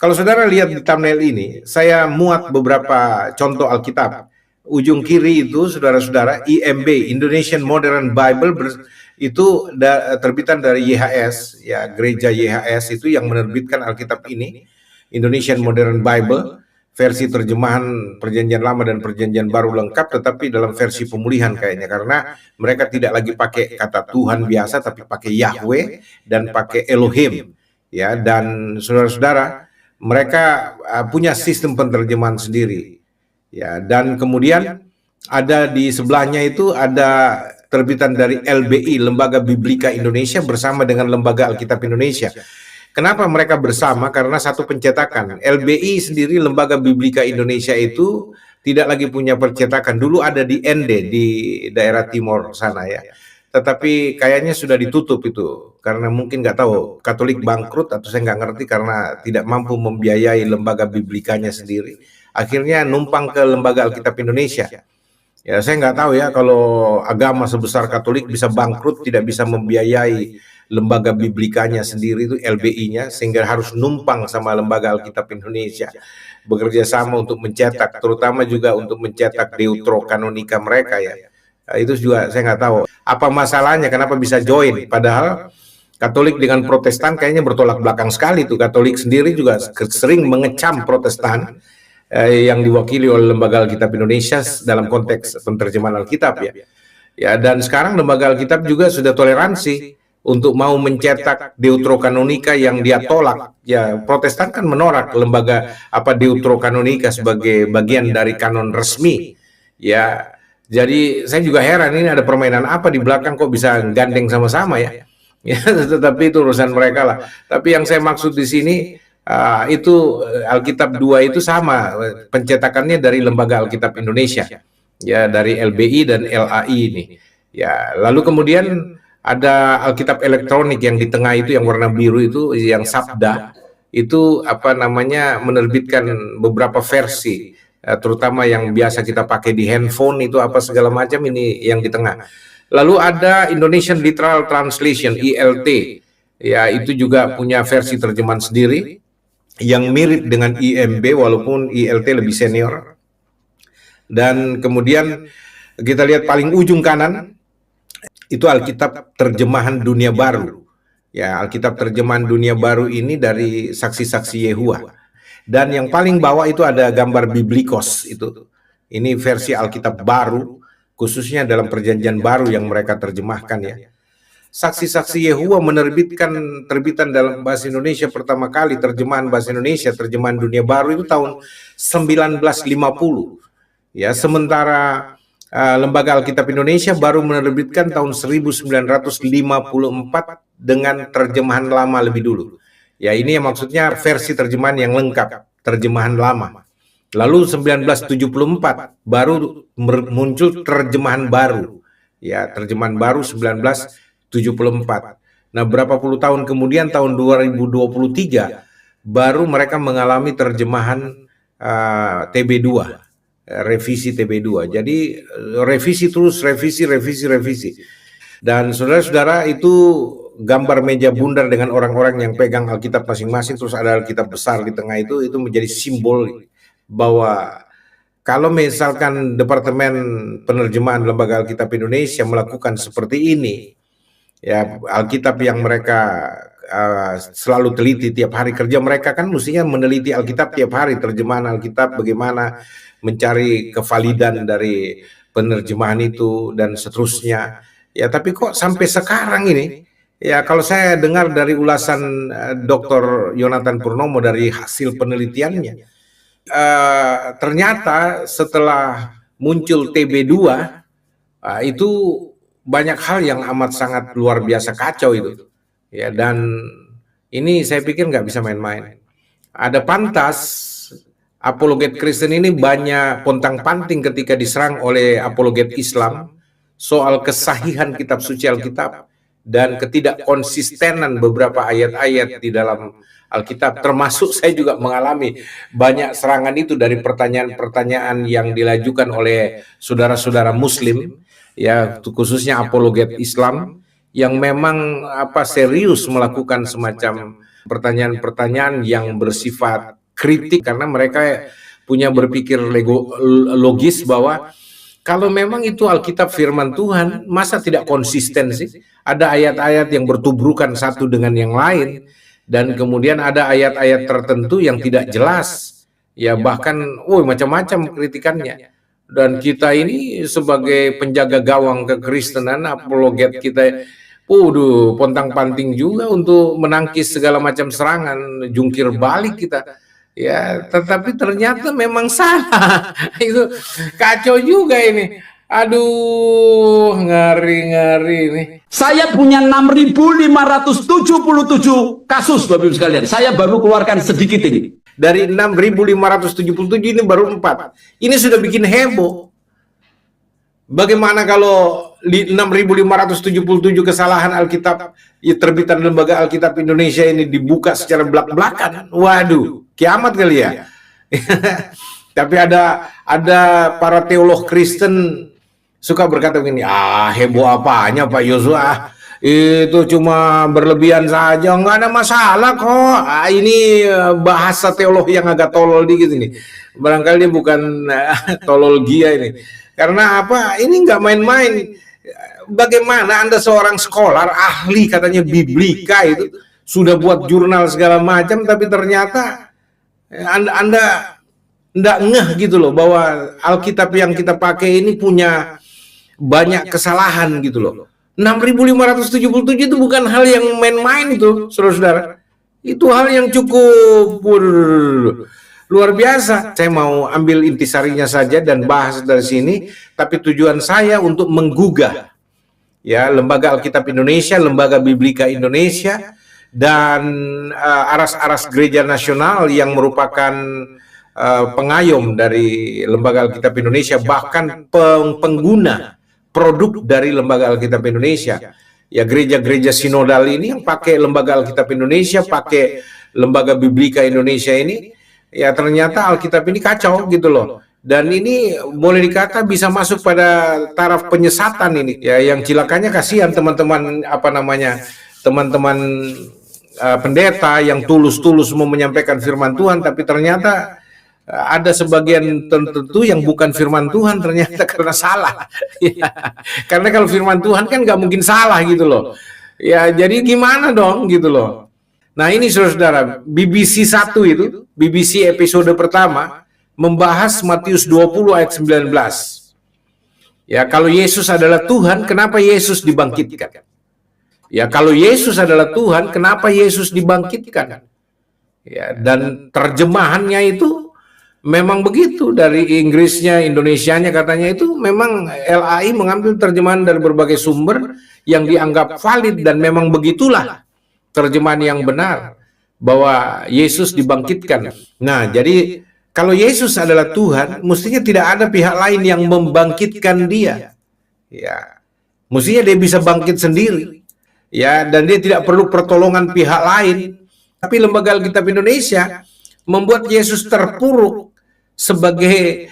Kalau saudara lihat di thumbnail ini, saya muat beberapa contoh Alkitab. Ujung kiri itu, saudara-saudara, IMB, Indonesian Modern Bible, itu terbitan dari YHS, ya, gereja YHS itu yang menerbitkan Alkitab ini, Indonesian Modern Bible, versi terjemahan Perjanjian Lama dan Perjanjian Baru lengkap, tetapi dalam versi pemulihan kayaknya, karena mereka tidak lagi pakai kata Tuhan biasa, tapi pakai Yahweh dan pakai Elohim, ya. Dan saudara-saudara, mereka punya sistem penerjemahan sendiri, ya. Dan kemudian ada di sebelahnya itu ada terbitan dari LBI, Lembaga Biblika Indonesia, bersama dengan Lembaga Alkitab Indonesia. Kenapa mereka bersama? Karena satu pencetakan. LBI sendiri, Lembaga Biblika Indonesia, itu tidak lagi punya percetakan. Dulu ada di ND, di daerah timur sana, ya. Tetapi kayaknya sudah ditutup itu, karena mungkin nggak tahu, Katolik bangkrut atau saya nggak ngerti, karena tidak mampu membiayai lembaga biblikanya sendiri. Akhirnya numpang ke Lembaga Alkitab Indonesia. Ya, saya nggak tahu ya, kalau agama sebesar Katolik bisa bangkrut, tidak bisa membiayai lembaga biblikanya sendiri, itu LBI-nya, sehingga harus numpang sama Lembaga Alkitab Indonesia, bekerja sama untuk mencetak, terutama juga untuk mencetak Deuterokanonika mereka, ya. Itu juga saya nggak tahu apa masalahnya, kenapa bisa join, padahal Katolik dengan Protestan kayaknya bertolak belakang sekali tuh. Katolik sendiri juga sering mengecam Protestan yang diwakili oleh Lembaga Alkitab Indonesia dalam konteks penerjemahan Alkitab, ya. Ya, dan sekarang Lembaga Alkitab juga sudah toleransi untuk mau mencetak Deuterokanonika yang dia tolak. Ya, Protestan kan menolak lembaga Deuterokanonika sebagai bagian dari kanon resmi. Ya, jadi saya juga heran, ini ada permainan apa di belakang, kok bisa gandeng sama-sama, ya. Ya, tetapi itu urusan mereka lah. Tapi yang saya maksud di sini itu Alkitab 2 itu sama pencetakannya dari Lembaga Alkitab Indonesia, ya, dari LBI dan LAI ini. Ya, lalu kemudian ada Alkitab elektronik yang di tengah itu, yang warna biru itu, yang Sabda, itu menerbitkan beberapa versi, terutama yang biasa kita pakai di handphone itu segala macam, ini yang di tengah. Lalu ada Indonesian Literal Translation, ILT, ya, itu juga punya versi terjemahan sendiri yang mirip dengan IMB, walaupun ILT lebih senior. Dan kemudian kita lihat paling ujung kanan, itu Alkitab Terjemahan Dunia Baru. Ya, Alkitab Terjemahan Dunia Baru ini dari Saksi-saksi Yehua. Dan yang paling bawah itu ada gambar Biblikos itu. Ini versi Alkitab baru, khususnya dalam Perjanjian Baru yang mereka terjemahkan, ya. Saksi-saksi Yehua menerbitkan terbitan dalam bahasa Indonesia pertama kali, terjemahan bahasa Indonesia, Terjemahan Dunia Baru itu tahun 1950. Ya, sementara Lembaga Alkitab Indonesia baru menerbitkan tahun 1954 dengan terjemahan lama lebih dulu. Ya, ini yang maksudnya versi terjemahan yang lengkap, terjemahan lama. Lalu 1974 baru muncul terjemahan baru. Ya, terjemahan baru 1974. Nah, berapa puluh tahun kemudian, tahun 2023 baru mereka mengalami terjemahan TB2. Revisi TB2. Jadi revisi terus, revisi. Dan saudara-saudara, itu gambar meja bundar dengan orang-orang yang pegang Alkitab masing-masing, terus ada Alkitab besar di tengah itu menjadi simbol bahwa kalau misalkan Departemen Penerjemahan Lembaga Alkitab Indonesia melakukan seperti ini, ya, Alkitab yang mereka selalu teliti tiap hari kerja mereka, kan mestinya meneliti Alkitab tiap hari, terjemahan Alkitab, bagaimana mencari kevalidan dari penerjemahan itu dan seterusnya. Ya, tapi kok sampai sekarang ini, ya, kalau saya dengar dari ulasan Dr. Yonatan Purnomo dari hasil penelitiannya, ternyata setelah muncul TB2 itu banyak hal yang amat sangat luar biasa kacau itu, ya. Dan ini saya pikir nggak bisa main-main. Ada pantas apologet Kristen ini banyak pontang-panting ketika diserang oleh apologet Islam soal kesahihan kitab suci Alkitab dan ketidakkonsistenan beberapa ayat-ayat di dalam Alkitab. Termasuk saya juga mengalami banyak serangan itu dari pertanyaan-pertanyaan yang dilajukan oleh saudara-saudara Muslim, ya, khususnya apologet Islam yang memang serius melakukan semacam pertanyaan-pertanyaan yang bersifat kritik karena mereka punya berpikir logis bahwa kalau memang itu Alkitab firman Tuhan, masa tidak konsisten sih? Ada ayat-ayat yang bertubrukan satu dengan yang lain, dan kemudian ada ayat-ayat tertentu yang tidak jelas. Ya bahkan, macam-macam kritikannya. Dan kita ini sebagai penjaga gawang kekristenan, apologet kita, pontang-panting juga untuk menangkis segala macam serangan, jungkir balik kita. Ya, tetapi ternyata memang salah. Itu kacau juga ini. Aduh, ngari-ngari nih. Saya punya 6.577 kasus, Bapak Ibu sekalian. Saya baru keluarkan sedikit ini. Dari 6.577 ini baru 4. Ini sudah bikin heboh. Bagaimana kalau 6.577 kesalahan Alkitab terbitan Lembaga Alkitab Indonesia ini dibuka secara belak-belakan? Waduh, kiamat kali ya. Tapi ada para teolog Kristen suka berkata begini, heboh apanya Pak Yosua, itu cuma berlebihan saja, nggak ada masalah kok. Ini bahasa teolog yang agak tolol dikit ini. Barangkali dia bukan tolol gia ini. Karena apa? Ini nggak main-main. Bagaimana Anda seorang scholar, ahli katanya biblika itu, sudah buat jurnal segala macam, tapi ternyata Anda nggak ngeh gitu loh, bahwa Alkitab yang kita pakai ini punya banyak kesalahan gitu loh. 6.577 itu bukan hal yang main-main itu, saudara-saudara. Itu hal yang cukup luar biasa. Saya mau ambil intisarinya saja dan bahas dari sini, tapi tujuan saya untuk menggugah ya Lembaga Alkitab Indonesia, Lembaga Biblika Indonesia, dan aras-aras Gereja Nasional yang merupakan pengayom dari Lembaga Alkitab Indonesia, bahkan pengguna produk dari Lembaga Alkitab Indonesia. Ya, gereja-gereja sinodal ini yang pakai Lembaga Alkitab Indonesia, pakai Lembaga Biblika Indonesia ini, ya ternyata Alkitab ini kacau gitu loh. Dan ini boleh dikata bisa masuk pada taraf penyesatan ini. Ya, yang cilakanya kasihan teman-teman teman-teman pendeta yang tulus-tulus mau menyampaikan firman Tuhan, tapi ternyata ada sebagian tertentu yang bukan firman Tuhan ternyata karena salah. Ya, karena kalau firman Tuhan kan nggak mungkin salah gitu loh. Ya, jadi gimana dong gitu loh. Nah ini saudara-saudara, BBC 1 itu, BBC episode pertama membahas Matius 20 ayat 19. Ya, kalau Yesus adalah Tuhan, kenapa Yesus dibangkitkan? Ya, kalau Yesus adalah Tuhan, kenapa Yesus dibangkitkan? Ya, dan terjemahannya itu memang begitu, dari Inggrisnya, Indonesianya katanya itu memang LAI mengambil terjemahan dari berbagai sumber yang dianggap valid, dan memang begitulah terjemahan yang benar bahwa Yesus dibangkitkan. Nah, jadi kalau Yesus adalah Tuhan, mestinya tidak ada pihak lain yang membangkitkan dia. Ya, mestinya dia bisa bangkit sendiri. Ya, dan dia tidak perlu pertolongan pihak lain. Tapi Lembaga Alkitab Indonesia membuat Yesus terpuruk sebagai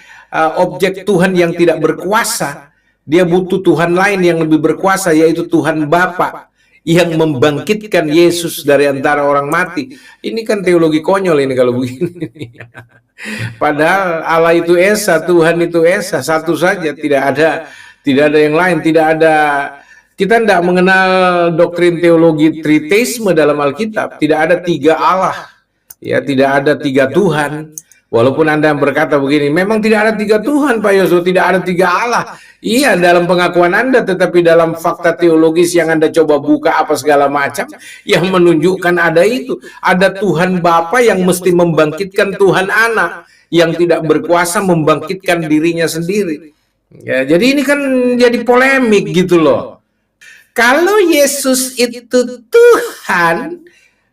objek Tuhan yang tidak berkuasa. Dia butuh Tuhan lain yang lebih berkuasa, yaitu Tuhan Bapa yang membangkitkan Yesus dari antara orang mati. Ini kan teologi konyol ini kalau begini. Padahal Allah itu Esa, Tuhan itu Esa, satu saja, tidak ada yang lain, tidak ada. Kita tidak mengenal doktrin teologi triteisme dalam Alkitab. Tidak ada tiga Allah, ya, tidak ada tiga Tuhan. Walaupun Anda berkata begini, memang tidak ada tiga Tuhan Pak Yosua, tidak ada tiga Allah. Iya, dalam pengakuan Anda, tetapi dalam fakta teologis yang Anda coba buka apa segala macam, yang menunjukkan ada itu. Ada Tuhan Bapa yang mesti membangkitkan Tuhan Anak, yang tidak berkuasa membangkitkan dirinya sendiri. Ya, jadi ini kan jadi polemik gitu loh. Kalau Yesus itu Tuhan,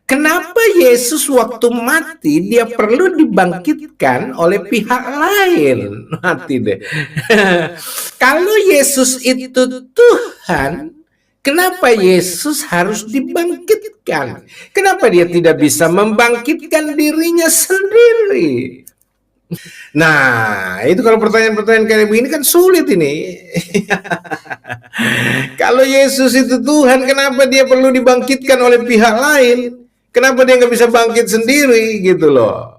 kenapa Yesus waktu mati dia perlu dibangkitkan oleh pihak lain? Mati deh. Kalau Yesus itu Tuhan, kenapa Yesus harus dibangkitkan? Kenapa dia tidak bisa membangkitkan dirinya sendiri? Nah, itu kalau pertanyaan-pertanyaan kayak begini kan sulit ini. Kalau Yesus itu Tuhan, kenapa dia perlu dibangkitkan oleh pihak lain? Kenapa dia nggak bisa bangkit sendiri gitu loh?